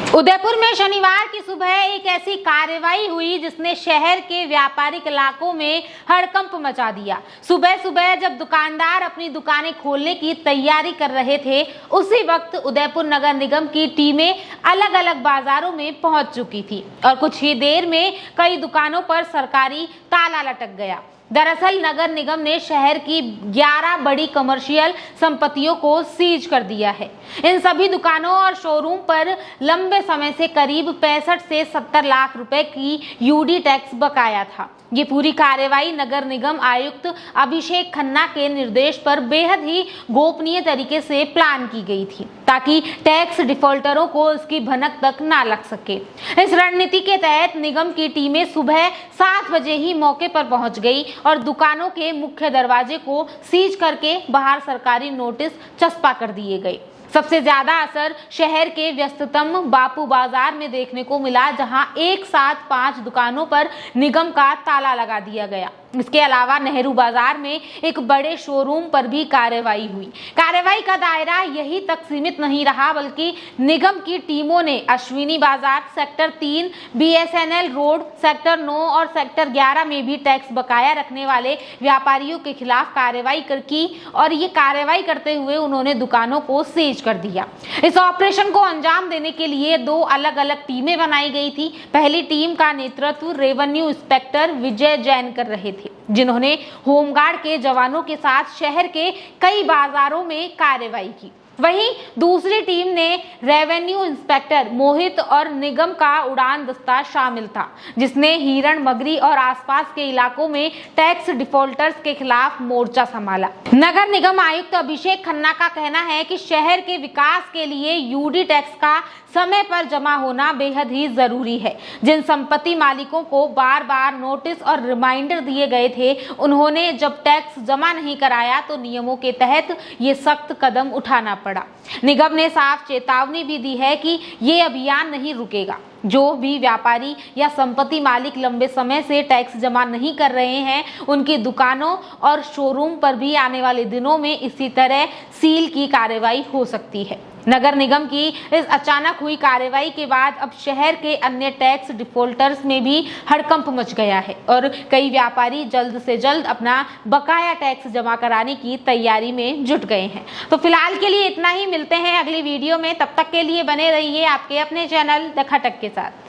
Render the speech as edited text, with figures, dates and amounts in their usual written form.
उदयपुर में शनिवार की सुबह एक ऐसी कार्रवाई हुई जिसने शहर के व्यापारिक इलाकों में हड़कंप मचा दिया। सुबह सुबह जब दुकानदार अपनी दुकानें खोलने की तैयारी कर रहे थे, उसी वक्त उदयपुर नगर निगम की टीमें अलग अलग बाजारों में पहुंच चुकी थी और कुछ ही देर में कई दुकानों पर सरकारी ताला लटक गया। दरअसल नगर निगम ने शहर की 11 बड़ी कमर्शियल संपत्तियों को सीज कर दिया है। इन सभी दुकानों और शोरूम पर लंबे समय से करीब 65 से 70 लाख रुपए की यूडी टैक्स बकाया था। ये पूरी कार्रवाई नगर निगम आयुक्त अभिषेक खन्ना के निर्देश पर बेहद ही गोपनीय तरीके से प्लान की गई थी, ताकि टैक्स डिफॉल्टरों को इसकी भनक तक ना लग सके। इस रणनीति के तहत निगम की टीमें सुबह 7 बजे ही मौके पर पहुंच गई और दुकानों के मुख्य दरवाजे को सीज करके बाहर सरकारी नोटिस चस्पा कर दिए गए। सबसे ज्यादा असर शहर के व्यस्ततम बापू बाजार में देखने को मिला, जहां एक साथ 5 दुकानों पर निगम का ताला लगा दिया गया। इसके अलावा नेहरू बाजार में एक बड़े शोरूम पर भी कार्रवाई हुई। कार्रवाई का दायरा यही तक सीमित नहीं रहा, बल्कि निगम की टीमों ने अश्विनी बाजार, सेक्टर 3, BSNL रोड, सेक्टर 9 और सेक्टर 11 में भी टैक्स बकाया रखने वाले व्यापारियों के खिलाफ कार्रवाई की और ये कार्रवाई करते हुए उन्होंने दुकानों को सीज कर दिया। इस ऑपरेशन को अंजाम देने के लिए 2 अलग अलग टीमें बनाई गई थी। पहली टीम का नेतृत्व रेवेन्यू इंस्पेक्टर विजय जैन कर रहे थे, जिन्होंने होमगार्ड के जवानों के साथ शहर के कई बाजारों में कार्रवाई की। वहीं दूसरी टीम ने रेवेन्यू इंस्पेक्टर मोहित और निगम का उड़ान दस्ता शामिल था, जिसने हिरण मगरी और आसपास के इलाकों में टैक्स डिफॉल्टर्स के खिलाफ मोर्चा संभाला। नगर निगम आयुक्त अभिषेक खन्ना का कहना है कि शहर के विकास के लिए यूडी टैक्स का समय पर जमा होना बेहद ही जरूरी है। जिन संपत्ति मालिकों को बार बार नोटिस और रिमाइंडर दिए गए थे, उन्होंने जब टैक्स जमा नहीं कराया तो नियमों के तहत ये सख्त कदम उठाना पड़ा। निगम ने साफ चेतावनी भी दी है कि ये अभियान नहीं रुकेगा। जो भी व्यापारी या संपत्ति मालिक लंबे समय से टैक्स जमा नहीं कर रहे हैं, उनकी दुकानों और शोरूम पर भी आने वाले दिनों में इसी तरह सील की कार्रवाई हो सकती है। नगर निगम की इस अचानक हुई कार्रवाई के बाद अब शहर के अन्य टैक्स डिफॉल्टर्स में भी हड़कंप मच गया है और कई व्यापारी जल्द से जल्द अपना बकाया टैक्स जमा कराने की तैयारी में जुट गए हैं। तो फिलहाल के लिए इतना ही, मिलते हैं अगली वीडियो में। तब तक के लिए बने रहिए आपके अपने चैनल द खटक के साथ।